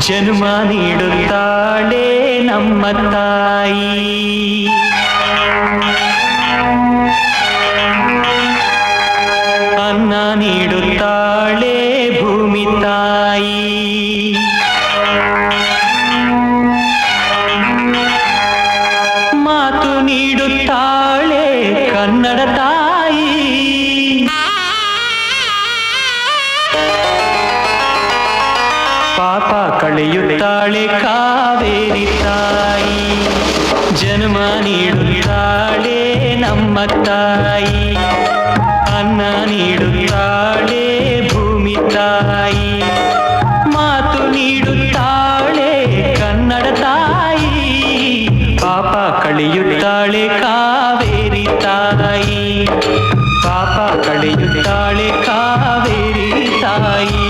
ಜನ್ಮ ನೀಡುತ್ತಾಳೆ ನಮ್ಮ ತಾಯಿ. ಅನ್ನ ನೀಡುತ್ತಾಳೆ ಭೂಮಿ ತಾಯಿ. ಮಾತು ನೀಡುತ್ತಾಳೆ ಕನ್ನಡ ತಾಯಿ. ಪಾಪ ಕಳೆಯುತ್ತಾಳೆ ಕಾವೇರಿ ತಾಯಿ. ಜನ್ಮ ನೀಡುತ್ತಾಳೆ ನಮ್ಮ ತಾಯಿ. ಅನ್ನ ನೀಡುತ್ತಾಳೆ ಭೂಮಿ ತಾಯಿ. ಮಾತು ನೀಡುತ್ತಾಳೆ ಕನ್ನಡ ತಾಯಿ. ಪಾಪ ಕಳೆಯುತ್ತಾಳೆ ಕಾವೇರಿ ತಾಯಿ. ಪಾಪ ಕಳೆಯುತ್ತಾಳೆ ಕಾವೇರಿ ತಾಯಿ.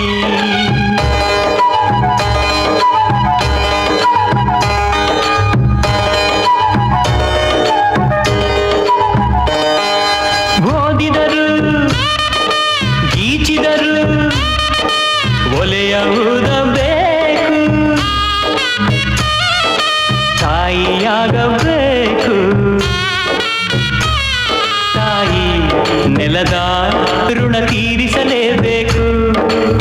ಓದಿದರು ಗೀಚಿದರು ಒಲೆಯ ಊದಬೇಕು. ತಾಯಿಯಾಗಬೇಕು. ತಾಯಿ ನೆಲದ ಋಣ ತೀರಿಸಲೇಬೇಕು.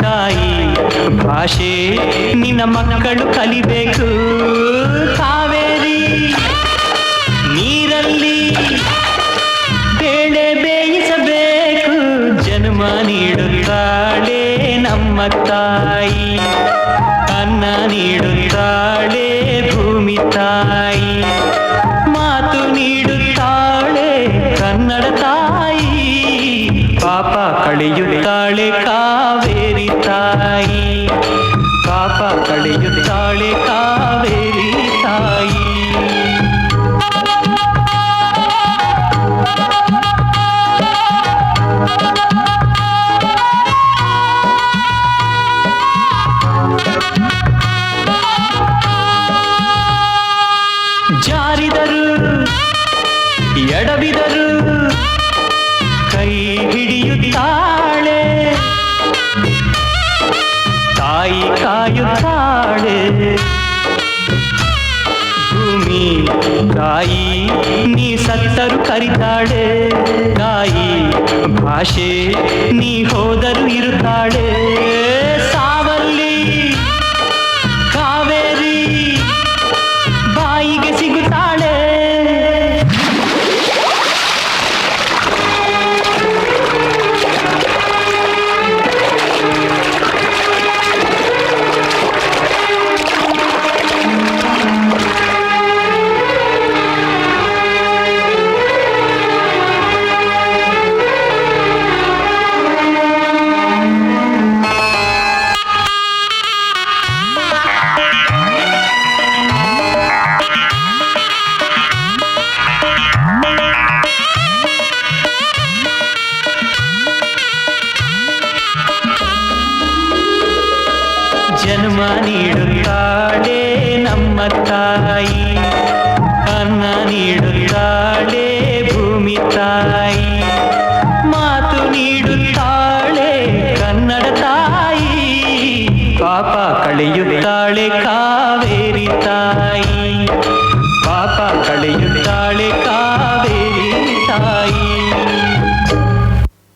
ತಾಯಿ ಭಾಷೆ ನಿನ್ನ ಮಕ್ಕಳು ಕಲಿಬೇಕು. ಕಾವೇರಿ ನೀರಲ್ಲಿ ಬೇಳೆ ಬೇಯಿಸಬೇಕು. ಜನ್ಮ ನೀಡುತ್ತಾಳೆ ನಮ್ಮ ತಾಯಿ. ಅನ್ನ ನೀಡುತ್ತಾಳೆ ಭೂಮಿ ತಾಯಿ. ಮಾತು ನೀಡುತ್ತಾಳೆ ಕನ್ನಡ ತಾಯಿ. ಪಾಪ ಕಳೆಯುತ್ತಾಳೆ ಕಾವೇರಿ ತಾಯಿ. ಪಾಪ ಕಳೆಯುತ್ತಾಳೆ ಕಾವೇರಿ ತಾಯಿ. ಜಾರಿದರು ಎಡವಿದರು ಕೈ ಹಿಡಿಯುತ್ತಾಳೆ. ತಾಯಿ ಕಾಯುತ್ತಾಳೆ. ಭೂಮಿ ತಾಯಿ ನೀ ಸತ್ತರು ಕರಿತಾಳೆ. ತಾಯಿ ಭಾಷೆ ನೀ ಹೋದರು ಇರುತ್ತಾಳೆ. ಸಾವಲ್ಲಿ ಕಾವೇರಿ ಬಾಯಿಗೆ ಸಿಗುತ್ತಾಳೆ. ಜನ್ಮ ನೀಡುತ್ತಾಳೆ ನಮ್ಮ ತಾಯಿ. ಅನ್ನ ನೀಡುತ್ತಾಳೆ ಭೂಮಿ ತಾಯಿ. ಮಾತು ನೀಡುತ್ತಾಳೆ ಕನ್ನಡ ತಾಯಿ. ಪಾಪ ಕಳೆಯುತ್ತಾಳೆ